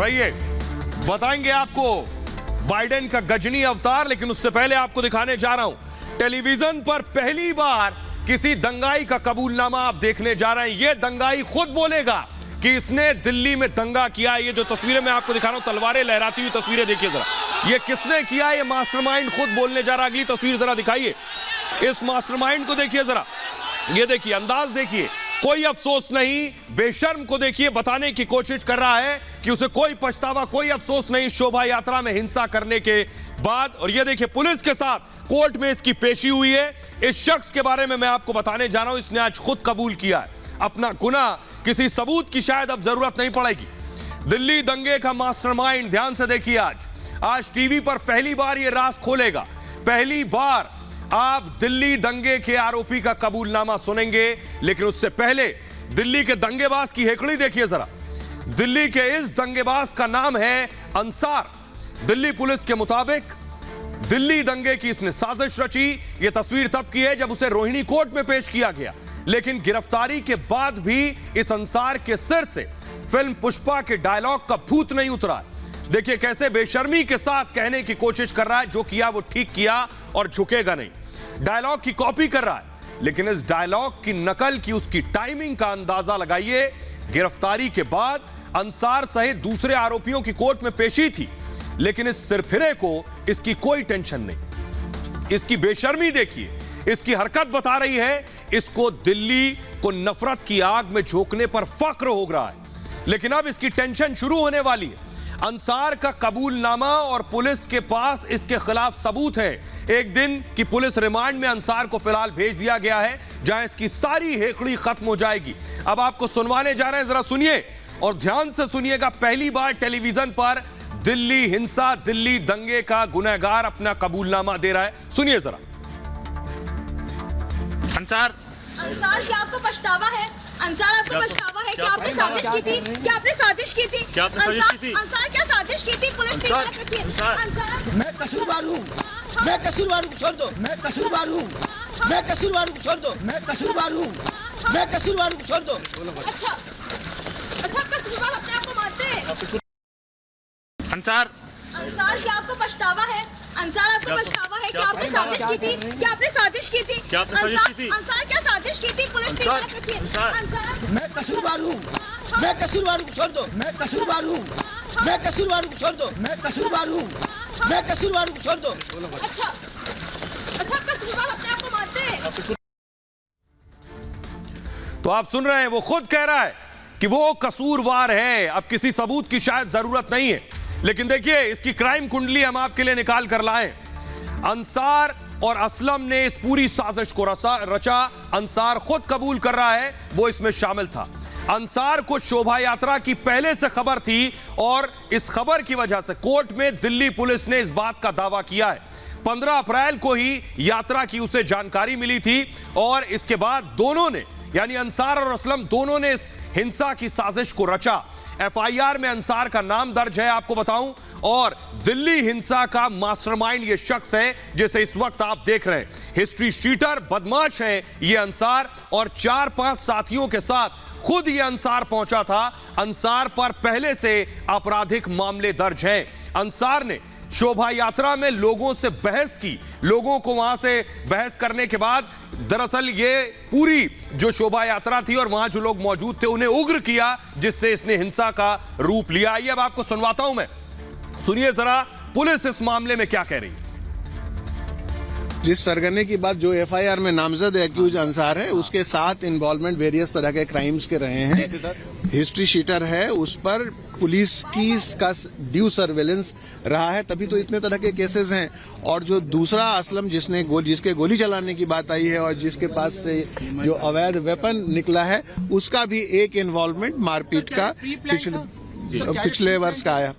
आइए बताएंगे आपको बाइडेन का गजनी अवतार, लेकिन उससे पहले आपको दिखाने जा रहा हूं टेलीविजन पर पहली बार किसी दंगाई का कबूलनामा आप देखने जा रहे हैं। यह दंगाई खुद बोलेगा कि इसने दिल्ली में दंगा किया। ये जो तस्वीरें मैं आपको दिखा रहा हूं, तलवारें लहराती हुई तस्वीरें देखिए जरा, ये किसने किया, ये मास्टरमाइंड खुद बोलने जा रहा है। अगली तस्वीर जरा दिखाइए, इस मास्टरमाइंड को देखिए जरा, ये देखिए अंदाज देखिए, कोई अफसोस नहीं, बेशर्म को देखिए बताने की कोशिश कर रहा है कि उसे कोई पछतावा, कोई अफसोस नहीं शोभा यात्रा में हिंसा करने के बाद। और ये देखिए पुलिस के साथ कोर्ट में इसकी पेशी हुई है। इस शख्स के बारे में मैं आपको बताने जा रहा हूं, इसने आज खुद कबूल किया है अपना गुनाह, किसी सबूत की शायद अब जरूरत नहीं पड़ेगी। दिल्ली दंगे का मास्टरमाइंड, ध्यान से देखिए, आज टीवी पर पहली बार यह राज खोलेगा। पहली बार आप दिल्ली दंगे के आरोपी का कबूलनामा सुनेंगे, लेकिन उससे पहले दिल्ली के दंगेबाज की हेकड़ी देखिए जरा। दिल्ली के इस दंगेबाज का नाम है अंसार। दिल्ली पुलिस के मुताबिक दिल्ली दंगे की इसने साजिश रची। यह तस्वीर तब की है जब उसे रोहिणी कोर्ट में पेश किया गया, लेकिन गिरफ्तारी के बाद भी इस अंसार के सिर से फिल्म पुष्पा के डायलॉग का भूत नहीं उतरा। देखिए कैसे बेशर्मी के साथ कहने की कोशिश कर रहा है, जो किया वो ठीक किया और झुकेगा नहीं। डायलॉग की कॉपी कर रहा है, लेकिन इस डायलॉग की नकल की उसकी टाइमिंग का अंदाजा लगाइए। गिरफ्तारी के बाद अंसार सहित दूसरे आरोपियों की कोर्ट में पेशी थी, लेकिन इस सिरफिरे को इसकी कोई टेंशन नहीं। इसकी बेशर्मी देखिए, इसकी हरकत बता रही है इसको दिल्ली को नफरत की आग में झोंकने पर फक्र हो रहा है। लेकिन अब इसकी टेंशन शुरू होने वाली है। अंसार का कबूलनामा और पुलिस के पास इसके खिलाफ सबूत है। एक दिन की पुलिस रिमांड में अंसार को फिलहाल भेज दिया गया है, जहां इसकी सारी हेकड़ी खत्म हो जाएगी। अब आपको सुनवाने जा रहे हैं, जरा सुनिए और ध्यान से सुनिएगा। पहली बार टेलीविजन पर दिल्ली हिंसा, दिल्ली दंगे का गुनहगार अपना कबूलनामा दे रहा है। सुनिए जरा। अंसार, क्या आपको पछतावा है? अंसार, आपको पछतावा है? क्या आपने साजिश की थी? क्या आपने साजिश की थी? क्या आपने साजिश की थी? अंसार, क्या साजिश की थी? पुलिस ने गलत रखी है। अंसार, मैं कसूरवार हूँ, मैं कसूरवार हूँ, छोड़ दो। मैं कसूरवार हूँ, मैं कसूरवार हूँ, छोड़ दो। मैं कसूरवार हूँ, मैं कसूरवार हूँ, छोड़ दो। अच्छा, कसूरवार अपने आप को मानते हैं? अंसार, क्या आपको पछतावा है? अंसार, आपको पछतावा है? क्या आपने साजिश की थी? क्या आपने साजिश की थी? क्या आपने साजिश की थी? अंसार, क्या साजिश की थी? पुलिस ने गलत रखी है। अंसार, मैं कसूरवार हूँ, मैं कसूरवार हूँ, छोड़ दो। मैं कसूरवार हूँ, मैं कसूरवार हूँ, छोड़ दो। मैं कसूरवार हूँ, मैं कसूरवार हूँ, छोड़ दो। अच्छा, कसूरवार अपने आप को मानते हैं? तो आप सुन रहे हैं, वो खुद कह रहा है कि वो कसूरवार है। अब किसी सबूत की शायद जरूरत नहीं है, लेकिन देखिए इसकी क्राइम कुंडली हम आपके लिए निकाल कर लाए। अंसार और असलम ने इस पूरी साजिश को रचा। अंसार खुद कबूल कर रहा है वो इसमें शामिल था। अंसार को शोभा यात्रा की पहले से खबर थी और इस खबर की वजह से कोर्ट में दिल्ली पुलिस ने इस बात का दावा किया है। 15 अप्रैल को ही यात्रा की उसे जानकारी मिली थी और इसके बाद दोनों ने, यानी अंसार और असलम दोनों ने इस हिंसा की साजिश को रचा। एफआईआर में अंसार का नाम दर्ज है, आपको बताऊं, और दिल्ली हिंसा का मास्टरमाइंड ये शख्स है जिसे इस वक्त आप देख रहे हैं। हिस्ट्री शीटर, बदमाश है ये अंसार, और 4-5 साथियों के साथ खुद ये अंसार पहुंचा था। अंसार पर पहले से आपराधिक मामले दर्ज हैं। अंसार ने शोभा यात्रा में लोगों से बहस की, लोगों को वहां से बहस करने के बाद दरअसल ये पूरी जो शोभा यात्रा थी और वहां जो लोग मौजूद थे उन्हें उग्र किया, जिससे इसने हिंसा का रूप लिया। आइए अब आपको सुनवाता हूं मैं, सुनिए जरा पुलिस इस मामले में क्या कह रही है। जिस सरगने की बात जो एफआईआर में नामजद एक्यूज अंसार है, उसके साथ इन्वॉल्वमेंट वेरियस तरह के क्राइम्स के रहे हैं। हिस्ट्री शीटर है, उस पर पुलिस की का ड्यू सर्वेलेंस रहा है, तभी तो इतने तरह के केसेस हैं। और जो दूसरा असलम जिसके गोली चलाने की बात आई है और जिसके पास से जो अवैध वेपन निकला है, उसका भी एक इन्वॉल्वमेंट मारपीट का पिछले वर्ष का आया।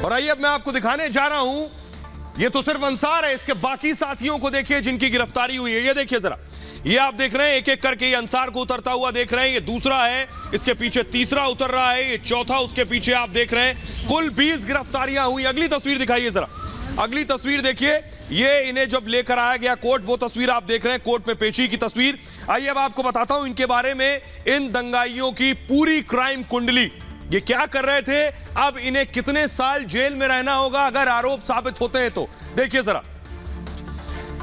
और आइए अब मैं आपको दिखाने जा रहा हूं, ये तो सिर्फ अंसार है, इसके बाकी साथियों को देखिए जिनकी गिरफ्तारी हुई है। ये देखिए जरा, ये आप देख रहे हैं एक एक करके, ये अंसार को उतरता हुआ देख रहे हैं, ये दूसरा है, इसके पीछे तीसरा उतर रहा है, ये चौथा उसके पीछे आप देख रहे हैं। कुल 20 गिरफ्तारियां हुई। अगली तस्वीर दिखाइए जरा, अगली तस्वीर देखिए, ये इन्हें जब लेकर आया गया कोर्ट, वो तस्वीर आप देख रहे हैं, कोर्ट में पेशी की तस्वीर। आइए अब आपको बताता हूं इनके बारे में, इन दंगाइयों की पूरी क्राइम कुंडली। ये क्या कर रहे थे, अब इन्हें कितने साल जेल में रहना होगा अगर आरोप साबित होते हैं तो। देखिए जरा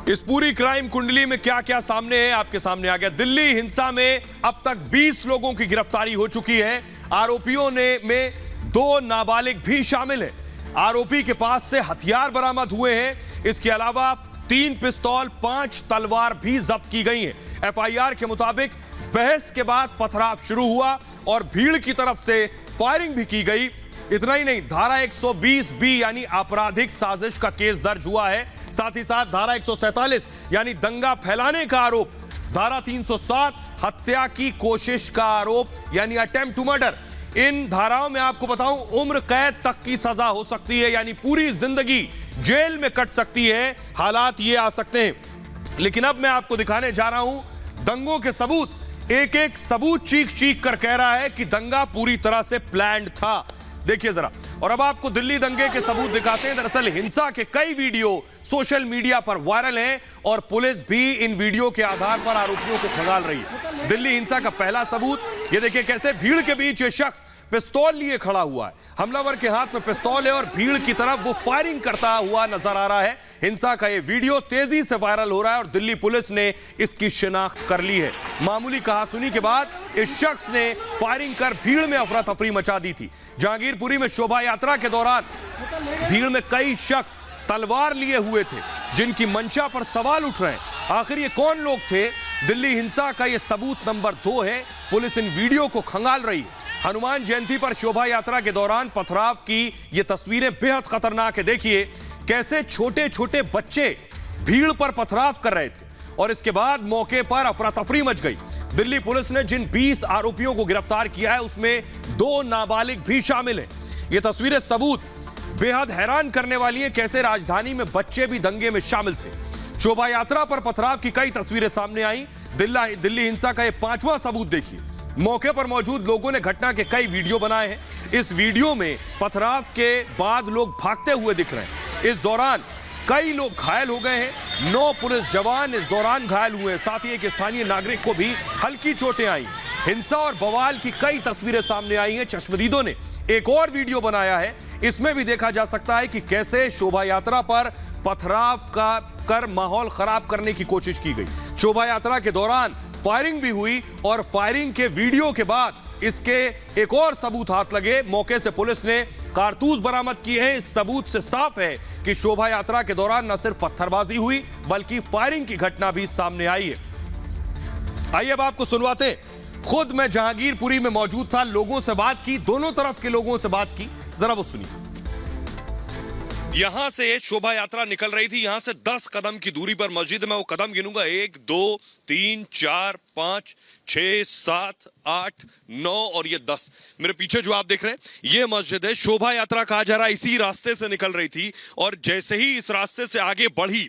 इस पूरी क्राइम कुंडली में क्या क्या सामने है, आपके सामने आ गया। दिल्ली हिंसा में अब तक 20 लोगों की गिरफ्तारी हो चुकी है। आरोपियों में 2 नाबालिग भी शामिल है। आरोपी के पास से हथियार बरामद हुए हैं। इसके अलावा 3 पिस्तौल, 5 तलवार भी जब्त की गई हैं। एफआईआर के मुताबिक बहस के बाद पथराव शुरू हुआ और भीड़ की तरफ से फायरिंग भी की गई। इतना ही नहीं, धारा 120B यानी आपराधिक साजिश का केस दर्ज हुआ है। साथ ही साथ धारा 147 यानी दंगा फैलाने का आरोप, धारा 307 हत्या की कोशिश का आरोप यानी अटेम्प्ट टू मर्डर। इन धाराओं में आपको बताऊं उम्र कैद तक की सजा हो सकती है, यानी पूरी जिंदगी जेल में कट सकती है। हालात ये आ सकते हैं। लेकिन अब मैं आपको दिखाने जा रहा हूं दंगों के सबूत। एक एक सबूत चीख चीख कर कह रहा है कि दंगा पूरी तरह से प्लान्ड था। देखिए जरा, और अब आपको दिल्ली दंगे के सबूत दिखाते हैं। दरअसल हिंसा के कई वीडियो सोशल मीडिया पर वायरल हैं और पुलिस भी इन वीडियो के आधार पर आरोपियों को खंगाल रही है। दिल्ली हिंसा का पहला सबूत, ये देखिए कैसे भीड़ के बीच ये शख्स पिस्तौल लिए खड़ा हुआ है। हमलावर के हाथ में पिस्तौल है और भीड़ की तरफ वो फायरिंग करता हुआ नजर आ रहा है। हिंसा का ये वीडियो तेजी से वायरल हो रहा है और दिल्ली पुलिस ने इसकी शिनाख्त कर ली है। मामूली कहासुनी के बाद इस शख्स ने फायरिंग कर भीड़ में अफरा तफरी मचा दी थी। जहांगीरपुरी में शोभा यात्रा के दौरान भीड़ में कई शख्स तलवार लिए हुए थे जिनकी मंशा पर सवाल उठ रहे हैं। आखिर ये कौन लोग थे? दिल्ली हिंसा का ये सबूत नंबर 2 है। पुलिस इन वीडियो को खंगाल रही है। हनुमान जयंती पर शोभा यात्रा के दौरान पथराव की ये तस्वीरें बेहद खतरनाक है। देखिए कैसे छोटे छोटे बच्चे भीड़ पर पथराव कर रहे थे और इसके बाद मौके पर अफरा तफरी मच गई। दिल्ली पुलिस ने जिन 20 आरोपियों को गिरफ्तार किया है उसमें 2 नाबालिग भी शामिल हैं। ये तस्वीरें सबूत बेहद हैरान करने वाली है। कैसे राजधानी में बच्चे भी दंगे में शामिल थे। शोभा यात्रा पर पथराव की कई तस्वीरें सामने आई। दिल्ली हिंसा का यह 5वां सबूत देखिए। मौके पर मौजूद लोगों ने घटना के कई वीडियो बनाए हैं। इस वीडियो में पथराव के बाद लोग भागते हुए दिख रहे हैं। इस दौरान कई लोग घायल हो गए हैं। 9 पुलिस जवान इस दौरान घायल हुए हैं। साथ ही एक स्थानीय नागरिक को भी हल्की चोटें आई। हिंसा और बवाल की कई तस्वीरें सामने आई हैं। चश्मदीदों ने एक और वीडियो बनाया है। इसमें भी देखा जा सकता है कि कैसे शोभा यात्रा पर पथराव कर माहौल खराब करने की कोशिश की गई। शोभा यात्रा के दौरान फायरिंग भी हुई और फायरिंग के वीडियो के बाद इसके एक और सबूत हाथ लगे। मौके से पुलिस ने कारतूस बरामद किए हैं। इस सबूत से साफ है कि शोभा यात्रा के दौरान न सिर्फ पत्थरबाजी हुई बल्कि फायरिंग की घटना भी सामने आई है। आइए अब आपको सुनवाते हैं। खुद मैं जहांगीरपुरी में मौजूद था, लोगों से बात की, दोनों तरफ के लोगों से बात की, जरा वो सुनिए। यहां से शोभा यात्रा निकल रही थी। यहां से 10 कदम की दूरी पर मस्जिद है। मैं वो कदम गिनूंगा, 1 2 3 4 5 6 7 8 9 और ये 10। मेरे पीछे जो आप देख रहे हैं ये मस्जिद है। शोभा यात्रा कहा जा रहा है इसी रास्ते से निकल रही थी और जैसे ही इस रास्ते से आगे बढ़ी,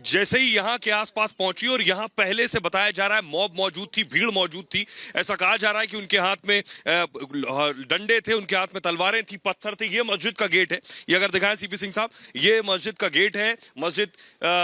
जैसे ही यहाँ के आसपास पहुंची और यहाँ पहले से बताया जा रहा है मॉब मौजूद थी, भीड़ मौजूद थी। ऐसा कहा जा रहा है कि उनके हाथ में डंडे थे, उनके हाथ में तलवारें थी, पत्थर थे। ये मस्जिद का गेट है। ये अगर दिखाएं सीपी सिंह साहब, ये मस्जिद का गेट है। मस्जिद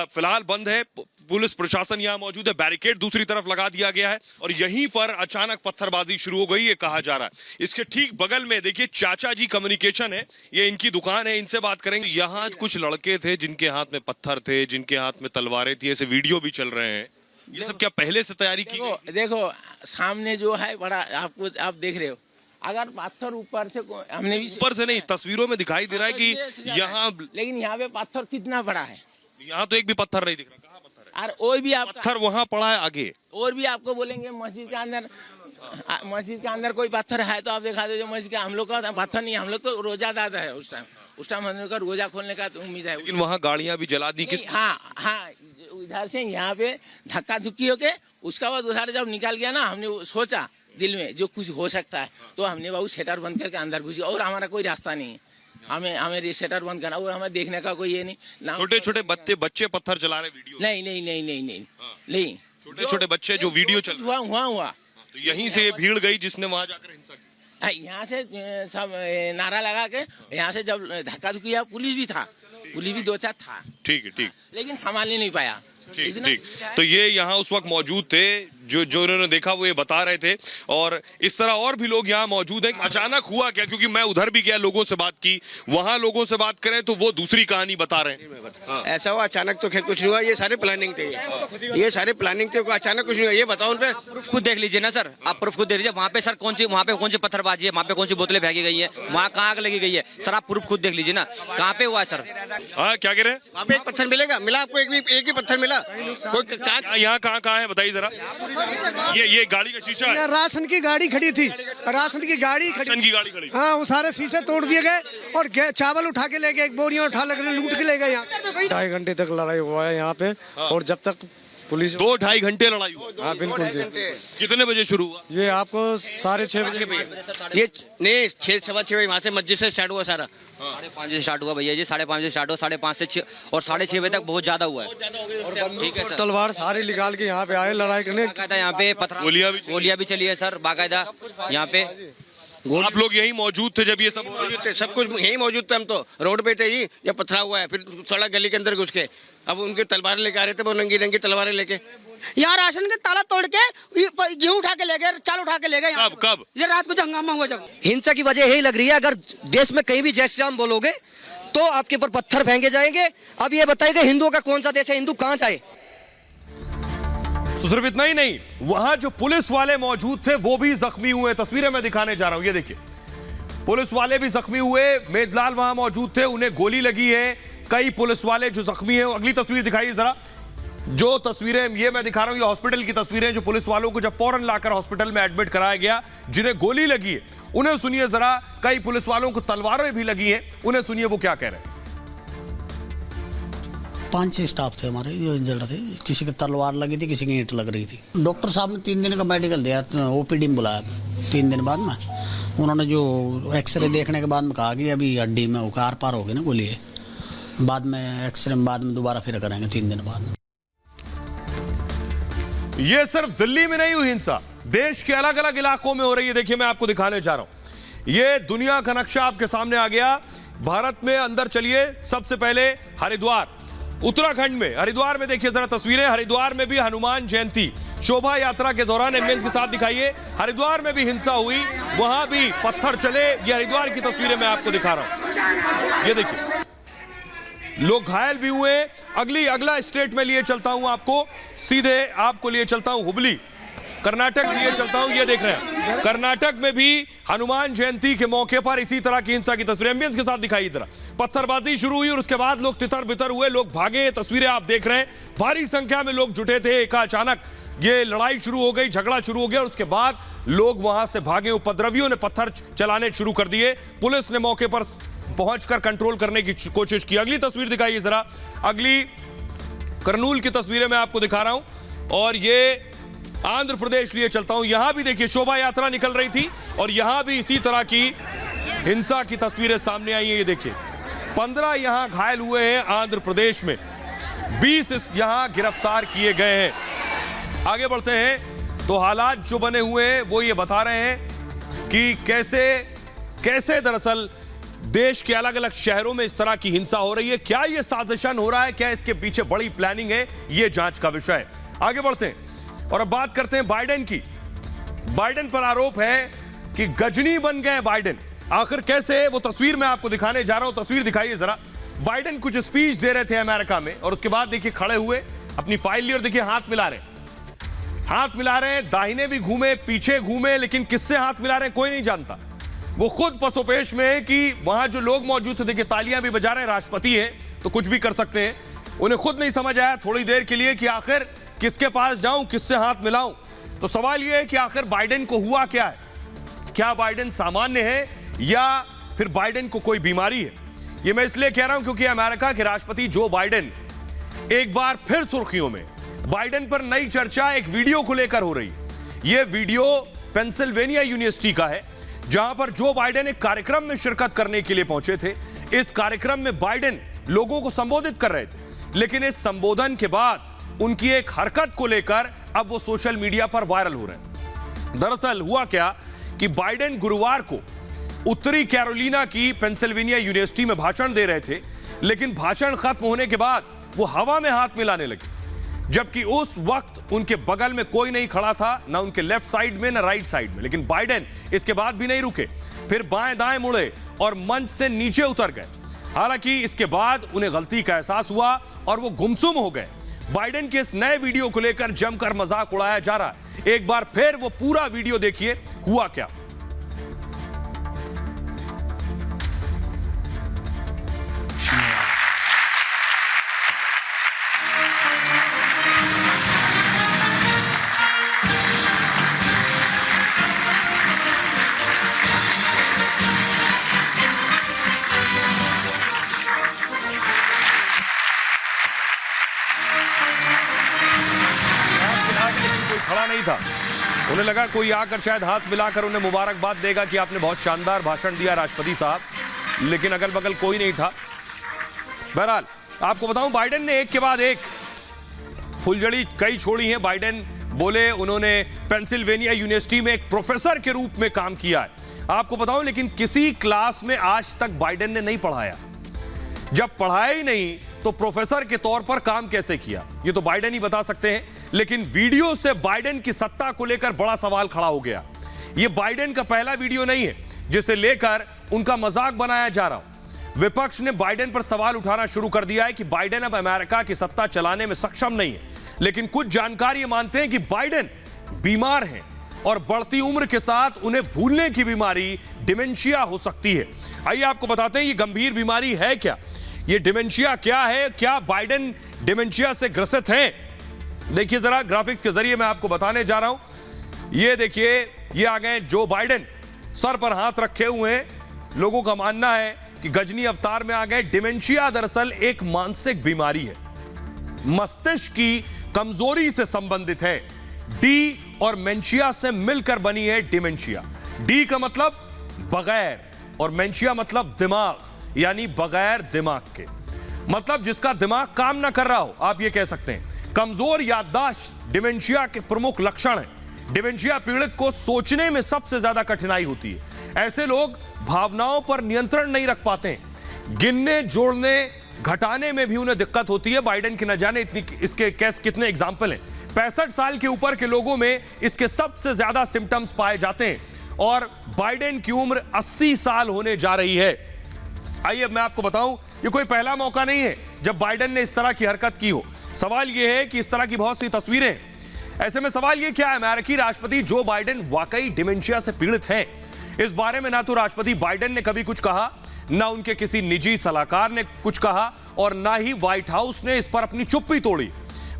फिलहाल बंद है। पुलिस प्रशासन यहाँ मौजूद है। बैरिकेड दूसरी तरफ लगा दिया गया है और यहीं पर अचानक पत्थरबाजी शुरू हो गई, ये कहा जा रहा है। इसके ठीक बगल में देखिए चाचा जी कम्युनिकेशन है, ये इनकी दुकान है, इनसे बात करेंगे। यहाँ कुछ लड़के थे जिनके हाथ में पत्थर थे, जिनके हाथ में तलवारें थी, ऐसे वीडियो भी चल रहे हैं। ये सब क्या पहले से तैयारी की गई? देखो सामने जो है बड़ा आप देख रहे हो। अगर पत्थर ऊपर से हमने भी ऊपर से नहीं, तस्वीरों में दिखाई दे रहा है कि यहाँ, लेकिन यहाँ पे पत्थर कितना बड़ा है। यहाँ तो एक भी पत्थर नहीं दिख रहा। कहाँ पत्थर है? और और भी आप पत्थर वहाँ पड़ा है आगे। और भी आपको बोलेंगे मस्जिद के अंदर कोई पत्थर है तो आप दिखा दो। जो मस्जिद का हम लोग का पत्थर नहीं, हम लोग तो रोजादार है। उस टाइम हम लोग का रोजा खोलने का तो उम्मीद है। लेकिन वहाँ गाड़ियाँ भी जला दी। हाँ इधर से यहाँ पे धक्का धुक्की होके उसका बाद उधर जब निकल गया ना, हमने सोचा दिल में जो कुछ हो सकता है तो हमने बाबू शटर बंद करके अंदर घुसी और हमारा कोई रास्ता नहीं है। हमें शटर बंद करना और हमें देखने का कोई ये नहीं। छोटे छोटे बच्चे पत्थर चला रहे वीडियो। नहीं छोटे छोटे बच्चे जो वीडियो चल हुआ तो यहीं से भीड़ गई जिसने वहां जाकर हिंसा की। यहाँ से सब नारा लगा के यहाँ से जब धक्का धुक्की किया, पुलिस भी था, पुलिस भी 2-4 था। ठीक है, ठीक, लेकिन संभालने नहीं पाया। ठीक। तो ये यहाँ उस वक्त मौजूद थे जो इन्होंने देखा वो ये बता रहे थे। और इस तरह और भी लोग यहाँ मौजूद हैं। अचानक हुआ क्या, क्योंकि मैं उधर भी गया, लोगों से बात की, वहाँ लोगों से बात करें तो वो दूसरी कहानी बता रहे हैं। ऐसा हुआ अचानक तो खैर कुछ नहीं हुआ, ये सारे प्लानिंग थे, ये सारे प्लानिंग थे, अचानक कुछ नहीं हुआ। ये बताओ उन पे प्रूफ खुद देख लीजिए ना सर, आप प्रूफ खुद देख लीजिए। वहाँ पे सर वहाँ पे कौन सी पत्थरबाजी है, वहाँ पे कौन सी बोतलें फेंकी गई है, वहाँ कहाँ आग लगी गई है, सर आप प्रूफ खुद देख लीजिए ना कहाँ पे हुआ है सर। हाँ, क्या कह रहे हैं? वहाँ पे एक पत्थर मिलेगा, मिला आपको एक भी पत्थर मिला? कोई यहाँ कहाँ है बताइए जरा। ये गाड़ी का शीशा है? राशन की गाड़ी खड़ी थी, राशन की गाड़ी खड़ी। हाँ, वो सारे शीशे तोड़ दिए गए और चावल उठा के ले गए, एक बोरियां उठा लगे, लूट के ले गए। यहाँ 2.5 घंटे तक लड़ाई हुआ है यहाँ पे। और जब तक पुलिस 2-2.5 घंटे लड़ाई हुई? हाँ बिल्कुल जी। कितने बजे शुरू हुआ? ये आपको 6:30 बजे। ये नहीं 6-6:15 वहाँ से मस्जिद से स्टार्ट हुआ सारा। 5:30 से स्टार्ट हुआ भैया जी, 5:30 से स्टार्ट हुआ, 5:30 से 6 और 6:30 बजे तक बहुत ज्यादा हुआ है। ठीक है सर। तलवार सारे निकाल के यहाँ पे आए लड़ाई करने। यहाँ पे गोलियां भी चली है सर बाकायदा यहाँ पे। आप लोग यही मौजूद थे जब ये सब मौजूद थे, सब कुछ यही मौजूद थे। हम तो रोड पे थे ही, ये पथरा हुआ है, फिर सड़क गली के अंदर घुस के अब उनके तलवारें लेके आ रहे थे, वो नंगी रंगी तलवारें लेके। यहाँ राशन के ताला तोड़ के गेहूँ उठा के ले गए, चाल उठा के ले गए। कब? ये रात को जो हंगामा हुआ जब। हिंसा की वजह यही लग रही है, अगर देश में कहीं भी जय श्री राम बोलोगे तो आपके ऊपर पत्थर फेंके जाएंगे। अब ये बताइए हिंदुओं का कौन सा देश है, हिंदू कहाँ जाए? तो सिर्फ इतना ही नहीं, वहां जो पुलिस वाले मौजूद थे वो भी जख्मी हुए। तस्वीरें मैं दिखाने जा रहा हूं, ये देखिए, पुलिस वाले भी जख्मी हुए। मेदलाल वहां मौजूद थे, उन्हें गोली लगी है। कई पुलिस वाले जो जख्मी हैं। अगली तस्वीर दिखाइए जरा। जो तस्वीरें ये मैं दिखा रहा हूं, ये हॉस्पिटल की तस्वीरें, जो पुलिस वालों को जब फौरन लाकर हॉस्पिटल में एडमिट कराया गया, जिन्हें गोली लगी है उन्हें सुनिए जरा। कई पुलिस वालों को तलवारें भी लगी हैं, उन्हें सुनिए वो क्या कह रहे हैं। 5-6 स्टाफ थे हमारे जो इंजर्ड थे, किसी की तलवार लगी थी, किसी की ईंट लग रही थी। डॉक्टर साहब ने 3 दिन का मेडिकल दिया, ओपीडी में बुलाया 3 दिन बाद में। उन्होंने जो एक्सरे देखने के बाद में कहा कि अभी हड्डी में आर पार हो गई ना गोली, बाद में एक्सरे में बाद में दोबारा फिर करेंगे 3 दिन बाद में। ये सिर्फ दिल्ली में नहीं हुई हिंसा, देश के अलग अलग इलाकों में हो रही है। देखिए मैं आपको दिखाने जा रहा हूं, ये दुनिया का नक्शा आपके सामने आ गया। भारत में अंदर चलिए, सबसे पहले हरिद्वार, उत्तराखंड में हरिद्वार में देखिए जरा तस्वीरें। हरिद्वार में भी हनुमान जयंती शोभा यात्रा के दौरान एम्बुलेंस के साथ दिखाइए, हरिद्वार में भी हिंसा हुई, वहां भी पत्थर चले। ये हरिद्वार की तस्वीरें मैं आपको दिखा रहा हूं, ये देखिए, लोग घायल भी हुए। अगला स्टेट में लिए चलता हूं आपको, सीधे आपको लिए चलता हूं हुबली, कर्नाटक लिए चलता हूं। ये देख रहे हैं, कर्नाटक में भी हनुमान जयंती के मौके पर इसी तरह की हिंसा की तस्वीरें एम्बुलेंस के साथ दिखाई जरा। पत्थरबाजी शुरू हुई और उसके बाद लोग तितर बितर हुए, लोग भागे। तस्वीरें आप देख रहे हैं, भारी संख्या में लोग जुटे थे। एक अचानक ये लड़ाई शुरू हो गई, झगड़ा शुरू हो गया और उसके बाद लोग वहां से भागे। उपद्रवियों ने पत्थर चलाने शुरू कर दिए, पुलिस ने मौके पर पहुंचकर कंट्रोल करने की कोशिश की। अगली तस्वीर दिखाइए जरा। अगली करनूल की तस्वीरें मैं आपको दिखा रहा हूं और ये आंध्र प्रदेश लिए चलता हूं। यहां भी देखिए शोभा यात्रा निकल रही थी और यहां भी इसी तरह की हिंसा की तस्वीरें सामने आई हैं। ये देखिए, 15 यहां घायल हुए हैं आंध्र प्रदेश में, 20 यहां गिरफ्तार किए गए हैं। आगे बढ़ते हैं तो हालात जो बने हुए हैं वो ये बता रहे हैं कि कैसे दरअसल देश के अलग अलग शहरों में इस तरह की हिंसा हो रही है। क्या ये साजिशन हो रहा है, क्या इसके पीछे बड़ी प्लानिंग है, ये जांच का विषय है। आगे बढ़ते हैं और अब बात करते हैं बाइडेन की। बाइडेन पर आरोप है कि गजनी बन गए बाइडेन। आखिर कैसे, वो तस्वीर मैं आपको दिखाने जा रहा हूं, तस्वीर दिखाइए जरा। बाइडेन कुछ स्पीच दे रहे थे अमेरिका में और उसके बाद देखिए खड़े हुए, अपनी फाइल ली और देखिए हाथ मिला रहे हैं, दाहिने भी घूमे, पीछे घूमे, लेकिन किससे हाथ मिला रहे हैं कोई नहीं जानता। वो खुद पसोपेश में है कि वहां जो लोग मौजूद थे, देखिए तालियां भी बजा रहे हैं, राष्ट्रपति है तो कुछ भी कर सकते हैं। उन्हें खुद नहीं समझ आया थोड़ी देर के लिए कि आखिर किसके पास जाऊं, किससे हाथ मिलाऊं। तो सवाल यह है कि आखिर बाइडेन को हुआ क्या है, क्या बाइडेन सामान्य है या फिर बाइडेन को कोई बीमारी है। यह मैं इसलिए कह रहा हूं क्योंकि अमेरिका के राष्ट्रपति जो बाइडेन एक बार फिर सुर्खियों में। बाइडेन पर नई चर्चा एक वीडियो को लेकर हो रही है। यह वीडियो पेंसिल्वेनिया यूनिवर्सिटी का है, जहां पर जो बाइडेन एक कार्यक्रम में शिरकत करने के लिए पहुंचे थे। इस कार्यक्रम में बाइडेन लोगों को संबोधित कर रहे थे, लेकिन इस संबोधन के बाद उनकी एक हरकत को लेकर अब वो सोशल मीडिया पर वायरल हो रहे हैं। दरअसल हुआ क्या कि बाइडेन गुरुवार को उत्तरी कैरोलिना की पेंसिल्वेनिया यूनिवर्सिटी में भाषण दे रहे थे, लेकिन भाषण खत्म होने के बाद वो हवा में हाथ मिलाने लगे। जबकि उस वक्त उनके बगल में कोई नहीं खड़ा था, ना उनके लेफ्ट साइड में ना राइट साइड में। लेकिन बाइडेन इसके बाद भी नहीं रुके, फिर बाएं दाएं मुड़े और मंच से नीचे उतर गए। हालांकि इसके बाद उन्हें गलती का एहसास हुआ और वो गुमसुम हो गए। बाइडेन के इस नए वीडियो को लेकर जमकर मजाक उड़ाया जा रहा है। एक बार फिर वो पूरा वीडियो देखिए, हुआ क्या। खड़ा नहीं था, उन्हें लगा कोई आकर शायद हाथ मिलाकर उन्हें मुबारकबाद देगा कि आपने बहुत शानदार भाषण दिया राष्ट्रपति साहब, लेकिन अगल बगल कोई नहीं था। बहरहाल आपको बताऊं, बाइडेन ने एक के बाद एक फुलझड़ी कई छोड़ी है। बाइडेन बोले उन्होंने पेंसिल्वेनिया यूनिवर्सिटी में एक प्रोफेसर के रूप में काम किया है। आपको बताऊं, लेकिन किसी क्लास में आज तक बाइडेन ने नहीं पढ़ाया। जब पढ़ाया ही नहीं तो प्रोफेसर के तौर पर काम कैसे किया, ये तो बाइडेन ही बता सकते हैं। लेकिन वीडियो से बाइडेन की सत्ता को लेकर बड़ा सवाल खड़ा हो गया। यह बाइडेन का पहला वीडियो नहीं है जिसे लेकर उनका मजाक बनाया जा रहा हो। विपक्ष ने बाइडेन पर सवाल उठाना शुरू कर दिया है कि बाइडेन अब अमेरिका की सत्ता चलाने में सक्षम नहीं है। लेकिन कुछ जानकार ये मानते हैं कि बाइडेन बीमार हैं और बढ़ती उम्र के साथ उन्हें भूलने की बीमारी डिमेंशिया हो सकती है। आइए आपको बताते हैं ये गंभीर बीमारी है क्या, ये डिमेंशिया क्या है, क्या बाइडेन डिमेंशिया से ग्रसित हैं। देखिए जरा ग्राफिक्स के जरिए मैं आपको बताने जा रहा हूं। ये देखिए, ये आ गए जो बाइडेन, सर पर हाथ रखे हुए हैं। लोगों का मानना है कि गजनी अवतार में आ गए। डिमेंशिया दरअसल एक मानसिक बीमारी है, मस्तिष्क की कमजोरी से संबंधित है। डी और मेंशिया से मिलकर बनी है डिमेंशिया। डी का मतलब बगैर और मेंशिया मतलब दिमाग, यानी बगैर दिमाग के, मतलब जिसका दिमाग काम ना कर रहा हो, आप ये कह सकते हैं। कमजोर याददाश्त डिमेंशिया के प्रमुख लक्षण हैं। डिमेंशिया पीड़ित को सोचने में सबसे ज्यादा कठिनाई होती है। ऐसे लोग भावनाओं पर नियंत्रण नहीं रख पाते हैं। गिनने, जोड़ने, घटाने में भी उन्हें दिक्कत होती है। बाइडेन के न जाने इतनी इसके कैसे कितने एग्जाम्पल हैं। 65 साल के ऊपर के लोगों में इसके सबसे ज्यादा सिम्टम्स पाए जाते हैं और बाइडेन की उम्र 80 साल होने जा रही है। आइए अब मैं आपको बताऊं, ये कोई पहला मौका नहीं है जब बाइडेन ने इस तरह की हरकत की हो। सवाल यह है कि इस तरह की बहुत सी तस्वीरें हैं। ऐसे में सवाल यह, क्या अमेरिकी राष्ट्रपति जो बाइडेन वाकई डिमेंशिया से पीड़ित हैं? इस बारे में ना तो राष्ट्रपति बाइडेन ने कभी कुछ कहा, ना उनके किसी निजी सलाहकार ने कुछ कहा और ना ही व्हाइट हाउस ने इस पर अपनी चुप्पी तोड़ी।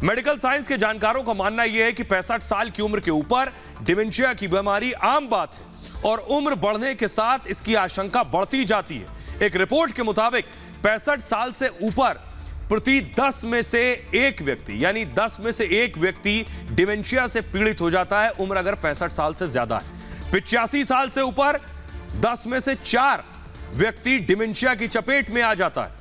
मेडिकल साइंस के जानकारों का मानना यह है कि 65 साल की उम्र के ऊपर डिमेंशिया की बीमारी आम बात है और उम्र बढ़ने के साथ इसकी आशंका बढ़ती जाती है। एक रिपोर्ट के मुताबिक 65 साल से ऊपर प्रति 10 में से एक व्यक्ति, यानी 10 में से एक व्यक्ति डिमेंशिया से पीड़ित हो जाता है, उम्र अगर 65 साल से ज्यादा है। 85 साल से ऊपर 10 में से 4 व्यक्ति डिमेंशिया की चपेट में आ जाता है।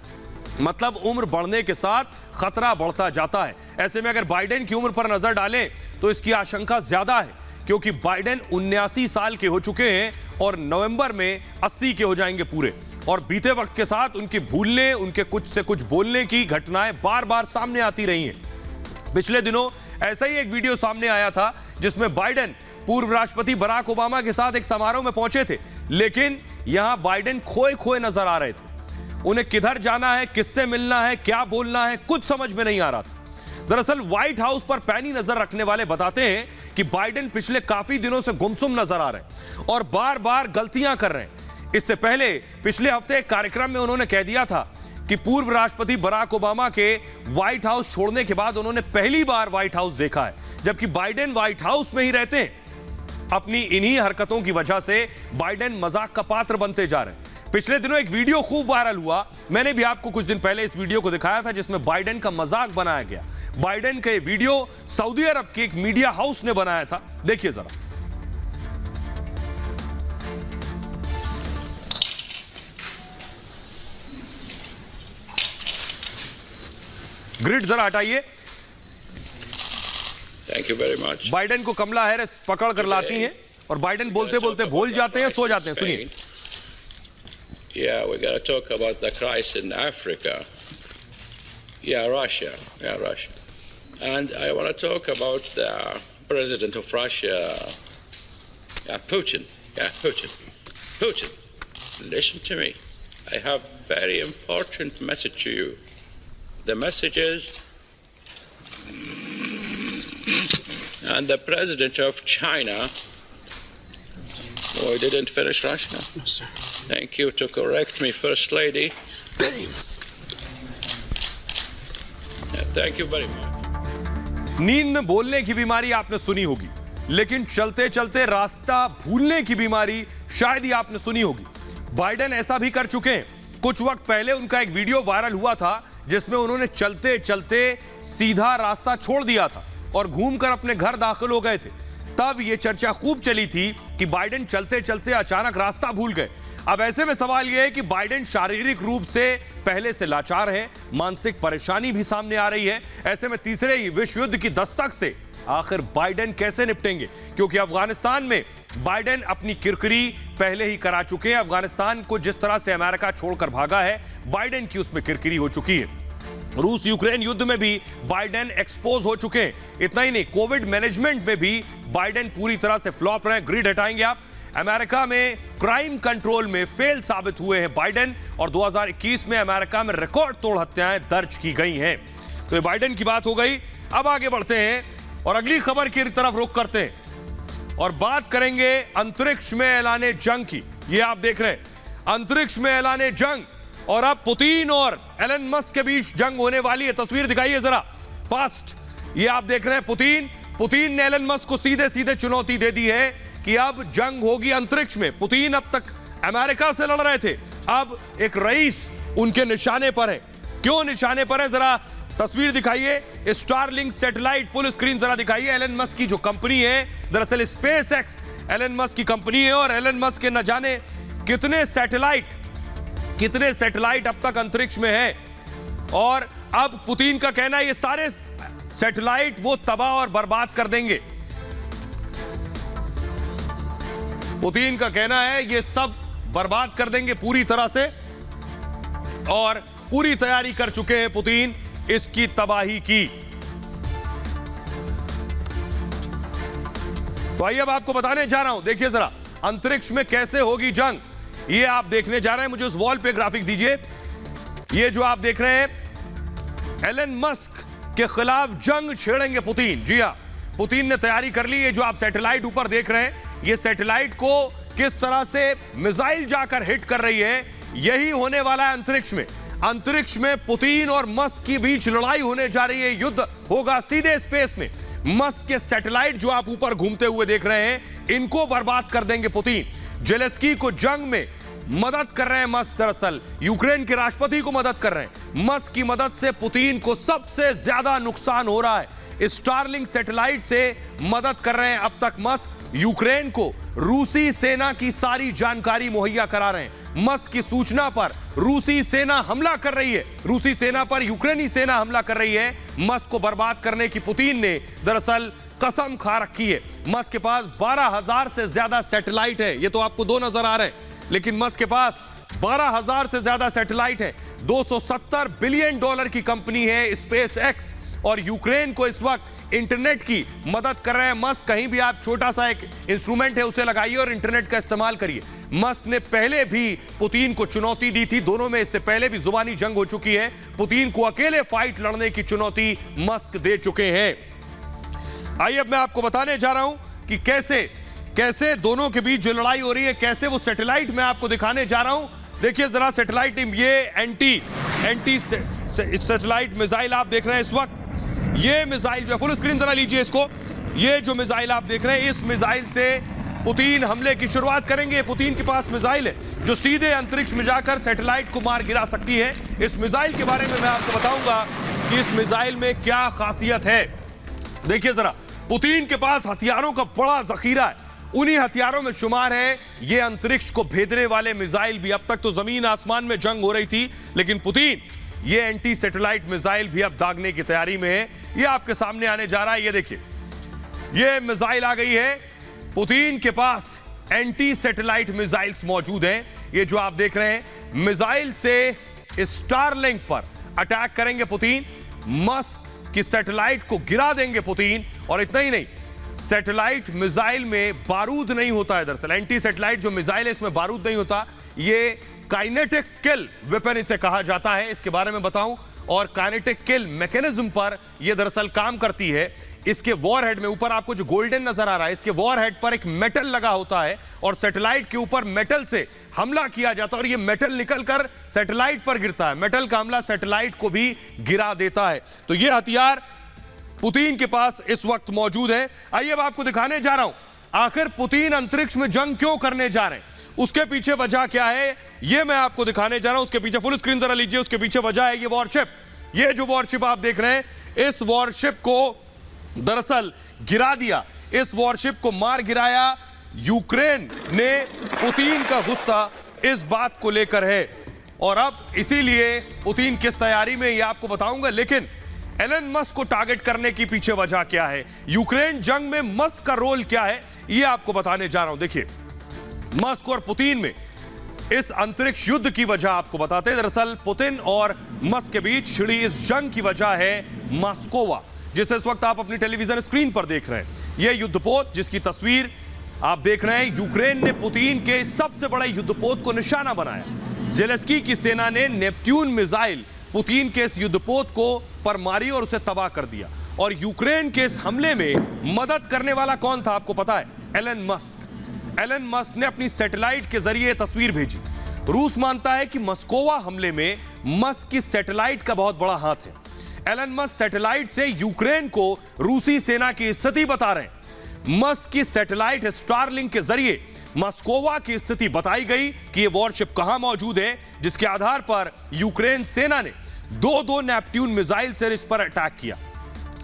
मतलब उम्र बढ़ने के साथ खतरा बढ़ता जाता है। ऐसे में अगर बाइडेन की उम्र पर नजर डालें तो इसकी आशंका ज्यादा है, क्योंकि बाइडेन 79 साल के हो चुके हैं और नवंबर में 80 के हो जाएंगे पूरे। और बीते वक्त के साथ उनकी भूलने, उनके कुछ से कुछ बोलने की घटनाएं बार बार सामने आती रही हैं। पिछले दिनों ऐसा ही एक वीडियो सामने आया था जिसमें बाइडेन पूर्व राष्ट्रपति बराक ओबामा के साथ एक समारोह में पहुंचे थे, लेकिन यहां बाइडेन खोए खोए नजर आ रहे थे। उन्हें किधर जाना है, किससे मिलना है, क्या बोलना है, कुछ समझ में नहीं आ रहा था। दरअसल व्हाइट हाउस पर पैनी नजर रखने वाले बताते हैं कि बाइडेन पिछले काफी दिनों से गुमसुम नजर आ रहे हैं और बार बार गलतियां कर रहे हैं। इससे पहले पिछले हफ्ते एक कार्यक्रम में उन्होंने कह दिया था कि पूर्व राष्ट्रपति बराक ओबामा के व्हाइट हाउस छोड़ने के बाद उन्होंने पहली बार व्हाइट हाउस देखा है, जबकि बाइडेन व्हाइट हाउस में ही रहते हैं। अपनी इन्हीं हरकतों की वजह से बाइडेन मजाक का पात्र बनते जा रहे हैं। पिछले दिनों एक वीडियो खूब वायरल हुआ, मैंने भी आपको कुछ दिन पहले इस वीडियो को दिखाया था, जिसमें बाइडेन का मजाक बनाया गया। बाइडेन का ये वीडियो सऊदी अरब के एक मीडिया हाउस ने बनाया था, देखिए जरा। ग्रिड जरा हटाइए। Thank you very much. Biden को कमला हैरिस पकड़ कर लाती हैं और बाइडेन बोलते बोलते भूल जाते हैं, सो जाते हैं। सुनिए। Yeah, we're going to talk about the crisis in Africa. Yeah, Russia. And I want to talk about the president of Russia, Putin. Putin, listen to me. I have very important message to you. The message is, and the president of China. Oh, I didn't finish Russia. Yes, sir. Thank you to correct me, First Lady. Thank you very much. नींद में बोलने की बीमारी आपने सुनी होगी, लेकिन चलते चलते रास्ता भूलने की बीमारी शायद ही आपने सुनी होगी। बाइडेन ऐसा भी कर चुके हैं। कुछ वक्त पहले उनका एक वीडियो वायरल हुआ था जिसमें उन्होंने चलते चलते सीधा रास्ता छोड़ दिया था और घूमकर अपने घर दाखिल हो गए थे। तब यह चर्चा खूब चली थी कि बाइडेन चलते चलते अचानक रास्ता भूल गए। अब ऐसे में सवाल यह है कि बाइडेन शारीरिक रूप से पहले से लाचार है, मानसिक परेशानी भी सामने आ रही है। ऐसे में तीसरे विश्व युद्ध की दस्तक से आखिर बाइडेन कैसे निपटेंगे, क्योंकि अफगानिस्तान में बाइडेन अपनी किरकिरी पहले ही करा चुके हैं। अफगानिस्तान को जिस तरह से अमेरिका छोड़कर भागा है, बाइडेन की उसमें किरकिरी हो चुकी है। रूस यूक्रेन युद्ध में भी बाइडेन एक्सपोज हो चुके हैं। इतना ही नहीं, कोविड मैनेजमेंट में भी बाइडेन पूरी तरह से फ्लॉप रहे। ग्रिड हटाएंगे आप। अमेरिका में क्राइम कंट्रोल में फेल साबित हुए हैं बाइडेन, और 2021 में अमेरिका में रिकॉर्ड तोड़ हत्याएं दर्ज की गई हैं। तो ये बाइडेन की बात हो गई। अब आगे बढ़ते हैं और अगली खबर की तरफ रुख करते हैं और बात करेंगे अंतरिक्ष में ऐलाने जंग की। ये आप देख रहे हैं, अंतरिक्ष में ऐलाने जंग, और अब पुतिन और एलन मस्क के बीच जंग होने वाली है। तस्वीर दिखाइए जरा फास्ट। ये आप देख रहे हैं, पुतिन ने एलन मस्क को सीधे सीधे चुनौती दे दी है कि अब जंग होगी अंतरिक्ष में। पुतिन अब तक अमेरिका से लड़ रहे थे, अब एक रईस उनके निशाने पर है। क्यों निशाने पर है, जरा तस्वीर दिखाइए। स्टारलिंक सैटेलाइट फुल स्क्रीन जरा दिखाइए। एलन मस्क की जो कंपनी है, दरअसल स्पेस एक्स एलन मस्क की कंपनी है, और एलन मस्क के न जाने कितने सैटेलाइट अब तक अंतरिक्ष में है। और अब पुतिन का कहना है ये सारे सैटेलाइट वो तबाह और बर्बाद कर देंगे। पुतिन का कहना है ये सब बर्बाद कर देंगे पूरी तरह से, और पूरी तैयारी कर चुके हैं पुतिन इसकी तबाही की। तो आइए अब आपको बताने जा रहा हूं, देखिए जरा अंतरिक्ष में कैसे होगी जंग। ये आप देखने जा रहे हैं, मुझे उस वॉल पे ग्राफिक दीजिए। ये जो आप देख रहे हैं, एलन मस्क के खिलाफ जंग छेड़ेंगे पुतिन। जी हां, पुतिन ने तैयारी कर ली। ये जो आप सैटेलाइट ऊपर देख रहे हैं, ये सैटेलाइट को किस तरह से मिसाइल जाकर हिट कर रही है, यही होने वाला है अंतरिक्ष में। अंतरिक्ष में पुतिन और मस्क के बीच लड़ाई होने जा रही है। युद्ध होगा सीधे स्पेस में। मस्क के सैटेलाइट जो आप ऊपर घूमते हुए देख रहे हैं, इनको बर्बाद कर देंगे पुतिन। जेलेंस्की को जंग में मदद कर रहे हैं मस्क, दरअसल यूक्रेन के राष्ट्रपति को मदद कर रहे हैं। मस्क की मदद से पुतिन को सबसे ज्यादा नुकसान हो रहा है। स्टारलिंक सैटेलाइट से मदद कर रहे हैं अब तक मस्क। यूक्रेन को रूसी सेना की सारी जानकारी मुहैया करा रहे हैं। मस्क की सूचना पर रूसी सेना हमला कर रही है, रूसी सेना पर यूक्रेनी सेना हमला कर रही है। मस्क को बर्बाद करने की पुतिन ने दरअसल कसम खा रखी है। मस्क के पास 12,000 से ज्यादा सैटेलाइट है। ये तो आपको दो नजर आ रहे हैं, लेकिन मस्क के पास 12,000 से ज्यादा सैटेलाइट है। $270 बिलियन की कंपनी है स्पेस एक्स, और यूक्रेन को इस वक्त इंटरनेट की मदद कर रहे हैं मस्क। कहीं भी आप छोटा सा एक इंस्ट्रूमेंट है उसे लगाइए और इंटरनेट का इस्तेमाल करिए। मस्क ने पहले भी पुतिन को चुनौती दी थी, दोनों में इससे पहले भी जुबानी जंग हो चुकी है। पुतिन को अकेले फाइट लड़ने की चुनौती मस्क दे चुके हैं। आइए अब मैं आपको बताने जा रहा हूं कि कैसे दोनों के बीच जो लड़ाई हो रही है, कैसे वो सैटेलाइट मैं आपको दिखाने जा रहा हूं। देखिए जरा सैटेलाइट, ये एंटी सैटेलाइट मिसाइल आप देख रहे हैं इस वक्त। ये मिसाइल जो फुल स्क्रीन जरा लीजिए इसको। ये जो मिसाइल आप देख रहे हैं, इस मिसाइल से पुतिन हमले की शुरुआत करेंगे। पुतिन के पास मिसाइल है जो सीधे अंतरिक्ष में जाकर सैटेलाइट को मार गिरा सकती है। इस मिसाइल के बारे में मैं आपको बताऊंगा कि इस मिसाइल में क्या खासियत है। देखिए जरा, पुतिन के पास हथियारों का बड़ा जखीरा है। उन्हीं हथियारों में शुमार है ये अंतरिक्ष को भेदने वाले मिसाइल भी। अब तक तो जमीन आसमान में जंग हो रही थी, लेकिन पुतिन ये एंटी सैटेलाइट मिसाइल भी अब दागने की तैयारी में है। ये आपके सामने आने जा रहा है। ये देखिए, ये मिसाइल आ गई है। पुतिन के पास एंटी सैटेलाइट मिसाइल्स मौजूद हैं। ये जो आप देख रहे हैं, मिसाइल से स्टारलिंक पर अटैक करेंगे पुतिन। मस्क कि सैटेलाइट को गिरा देंगे पुतिन। और इतना ही नहीं, सैटेलाइट मिसाइल में बारूद नहीं होता है। दरअसल एंटी सैटेलाइट जो मिसाइल है इसमें बारूद नहीं होता, ये काइनेटिक किल वेपन इसे कहा जाता है। इसके बारे में बताऊं, और काइनेटिक किल मैकेनिज्म पर यह दरअसल काम करती है। इसके वॉरहेड में, ऊपर आपको जो गोल्डन नजर आ रहा है, इसके वॉरहेड पर एक मेटल लगा होता है और सैटेलाइट के ऊपर मेटल से हमला किया जाता है और यह मेटल निकलकर सैटेलाइट पर गिरता है। मेटल का हमला सैटेलाइट को भी गिरा देता है। तो यह हथियार पुतिन के पास इस वक्त मौजूद है। आइए अब आपको दिखाने जा रहा हूं आखिर पुतिन अंतरिक्ष में जंग क्यों करने जा रहे हैं, उसके पीछे वजह क्या है, यह मैं आपको दिखाने जा रहा हूं। उसके पीछे फुल स्क्रीन जरा लीजिए, उसके पीछे वजह है ये वॉरशिप। ये जो वॉरशिप आप देख रहे हैं, इस वॉरशिप को दरअसल गिरा दिया, इस वॉरशिप को मार गिराया यूक्रेन ने। पुतिन का गुस्सा इस बात को लेकर है और अब इसीलिए पुतिन किस तैयारी में, यह आपको बताऊंगा। लेकिन एलन मस्क को टारगेट करने की पीछे वजह क्या है, यूक्रेन जंग में मस्क का रोल क्या है, यह आपको बताने जा रहा हूं। देखिए, मस्क और पुतिन में इस अंतरिक्ष युद्ध की वजह आपको बताते हैं। दरअसल पुतिन और मस्क के बीच छिड़ी इस जंग की वजह है मॉस्कोवा, जिसे इस वक्त आप अपनी टेलीविजन स्क्रीन पर देख रहे हैं। यह युद्धपोत जिसकी तस्वीर आप देख रहे हैं, यूक्रेन ने पुतिन के सबसे बड़े युद्धपोत को निशाना बनाया। जेलेंस्की की सेना ने नेपट्यून मिसाइल पुतिन के इस युद्धपोत को पर मारी और उसे तबाह कर दिया। और यूक्रेन के इस हमले में मदद करने वाला कौन था आपको पता है? Elon Musk. एलन मस्क ने अपनी सैटेलाइट के जरिए तस्वीर भेजी। रूस मानता है कि मॉस्कोवा हमले में मस्क की सैटेलाइट का बहुत बड़ा हाथ है। एलन मस्क सैटेलाइट से यूक्रेन को रूसी सेना की स्थिति बता रहे हैं। मस्क की सैटेलाइट स्टारलिंक के जरिए मॉस्कोवा की स्थिति बताई गई कि यह वॉरशिप कहां मौजूद है, जिसके आधार पर यूक्रेन सेना ने 2-2 नेपट्यून मिसाइल से इस पर अटैक किया।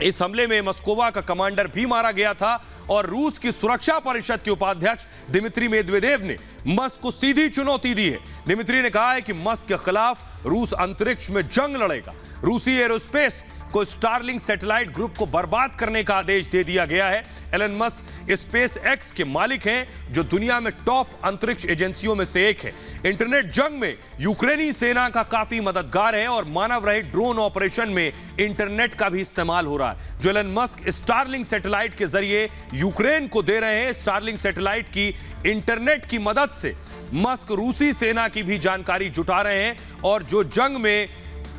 इस हमले में मॉस्कोवा का कमांडर भी मारा गया था और रूस की सुरक्षा परिषद के उपाध्यक्ष दिमित्री मेदवेदेव ने मस्क को सीधी चुनौती दी है। दिमित्री ने कहा है कि मस्क के खिलाफ रूस अंतरिक्ष में जंग लड़ेगा। रूसी एरोस्पेस को स्टारलिंक सैटेलाइट ग्रुप को बर्बाद करने का आदेश दे दिया गया है। एलन मस्क स्पेस एक्स के मालिक हैं, जो दुनिया में टॉप अंतरिक्ष एजेंसियों में से एक है। इंटरनेट जंग में यूक्रेनी सेना का काफी मददगार है और मानव रहित ड्रोन ऑपरेशन में इंटरनेट का भी इस्तेमाल हो रहा है, जो एलन मस्क स्टारलिंक सैटेलाइट के जरिए यूक्रेन को दे रहे हैं। स्टारलिंक सैटेलाइट की इंटरनेट की मदद से मस्क रूसी सेना की भी जानकारी जुटा रहे हैं और जो जंग में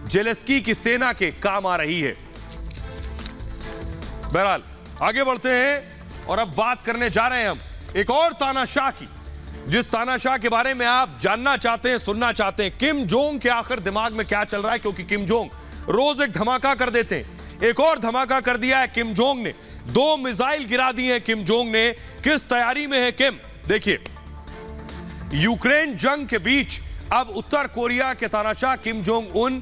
जेलेंस्की की सेना के काम आ रही है। बहरहाल आगे बढ़ते हैं और अब बात करने जा रहे हैं हम एक और तानाशाह की, जिस तानाशाह के बारे में आप जानना चाहते हैं, सुनना चाहते हैं। किम जोंग के आखिर दिमाग में क्या चल रहा है, क्योंकि किम जोंग रोज एक धमाका कर देते हैं। एक और धमाका कर दिया है किम जोंग ने, 2 मिसाइल गिरा दी हैं किम जोंग ने। किस तैयारी में है किम, देखिए। यूक्रेन जंग के बीच अब उत्तर कोरिया के तानाशाह किम जोंग उन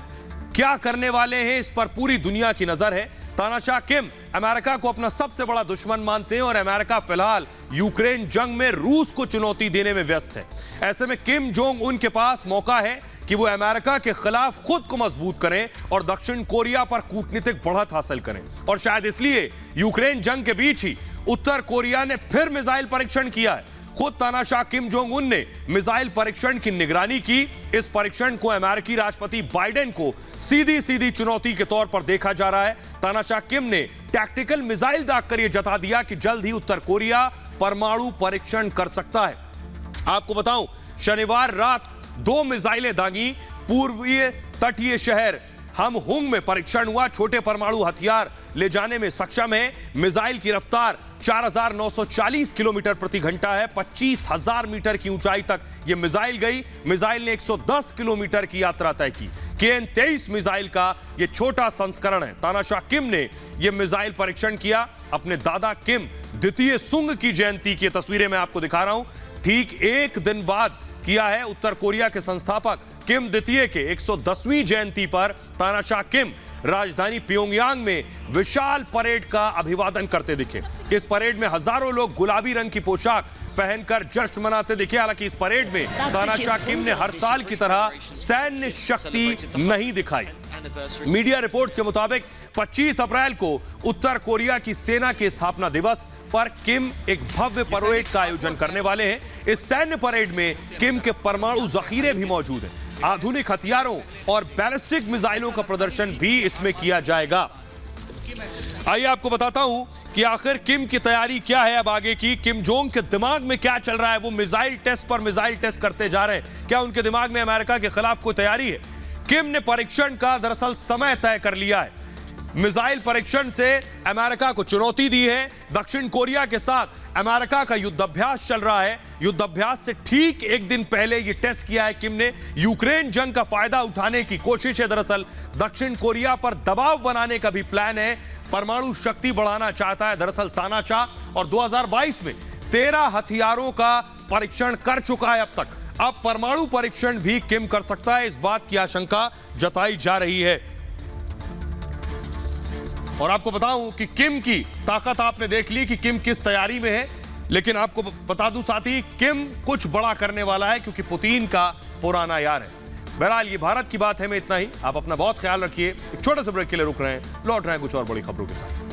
क्या करने वाले हैं, इस पर पूरी दुनिया की नजर है। तानाशाह किम अमेरिका को अपना सबसे बड़ा दुश्मन मानते हैं और अमेरिका फिलहाल यूक्रेन जंग में रूस को चुनौती देने में व्यस्त है। ऐसे में किम जोंग उन के पास मौका है कि वो अमेरिका के खिलाफ खुद को मजबूत करें और दक्षिण कोरिया पर कूटनीतिक बढ़त हासिल करें। और शायद इसलिए यूक्रेन जंग के बीच ही उत्तर कोरिया ने फिर मिसाइल परीक्षण किया है। खुद तानाशाह किम जोंग उन ने मिसाइल परीक्षण की निगरानी की। इस परीक्षण को अमेरिकी राष्ट्रपति बाइडेन को सीधी चुनौती के तौर पर देखा जा रहा है। तानाशाह किम ने टैक्टिकल मिसाइल दागकर यह जता दिया कि जल्द ही उत्तर कोरिया परमाणु परीक्षण कर सकता है। आपको बताऊं, शनिवार रात 2 मिसाइलें दागी। पूर्वीय तटीय शहर हमहुंग में परीक्षण हुआ। छोटे परमाणु हथियार ले जाने में सक्षम है। मिसाइल की रफ्तार 4,940 किलोमीटर प्रति घंटा है। 25,000 मीटर की ऊंचाई तक यह मिसाइल गई। मिसाइल ने 110 किलोमीटर की यात्रा तय की। KN-23 मिसाइल का यह छोटा संस्करण है। तानाशाह किम ने यह मिसाइल परीक्षण किया। अपने दादा किम द्वितीय सुंग की जयंती की तस्वीरें मैं आपको दिखा रहा हूं। ठीक एक दिन बाद किया है। उत्तर कोरिया के संस्थापक किम द्वितीय के 110वीं जयंती पर तानाशाह किम राजधानी प्योंगयांग में विशाल परेड का अभिवादन करते दिखे। इस परेड में हजारों लोग गुलाबी रंग की पोशाक पहनकर जश्न मनाते दिखे। हालांकि इस परेड में तानाशाह किम ने हर साल की तरह सैन्य शक्ति नहीं दिखाई। मीडिया रिपोर्ट्स के मुताबिक 25 अप्रैल को उत्तर कोरिया की सेना के स्थापना दिवस पर किम एक भव्य परेड का आयोजन करने वाले हैं। इस सैन्य परेड में किम के परमाणु जखीरे भी मौजूद हैं। आधुनिक हथियारों और बैलिस्टिक मिसाइलों का प्रदर्शन भी इसमें किया जाएगा। आइए आपको बताता हूं कि आखिर किम की तैयारी क्या है अब आगे की। किम जोंग के दिमाग में क्या चल रहा है? वो मिसाइल टेस्ट पर मिसाइल टेस्ट करते जा रहे हैं। क्या उनके दिमाग में अमेरिका के खिलाफ कोई तैयारी है? किम ने परीक्षण का दरअसल समय तय कर लिया है। मिसाइल परीक्षण से अमेरिका को चुनौती दी है। दक्षिण कोरिया के साथ अमेरिका का युद्धाभ्यास चल रहा है। युद्धाभ्यास से ठीक एक दिन पहले यह टेस्ट किया है किम ने। यूक्रेन जंग का फायदा उठाने की कोशिश है। दरअसल दक्षिण कोरिया पर दबाव बनाने का भी प्लान है। परमाणु शक्ति बढ़ाना चाहता है दरअसल तानाशाह, और 2022 में 13 हथियारों का परीक्षण कर चुका है अब तक। अब परमाणु परीक्षण भी किम कर सकता है, इस बात की आशंका जताई जा रही है। और आपको बताऊं कि किम की ताकत आपने देख ली कि किम किस तैयारी में है, लेकिन आपको बता दूं साथी, किम कुछ बड़ा करने वाला है क्योंकि पुतिन का पुराना यार है। बहरहाल ये भारत की बात है में इतना ही। आप अपना बहुत ख्याल रखिए। एक छोटे से ब्रेक के लिए रुक रहे हैं, लौट रहे हैं कुछ और बड़ी खबरों के साथ।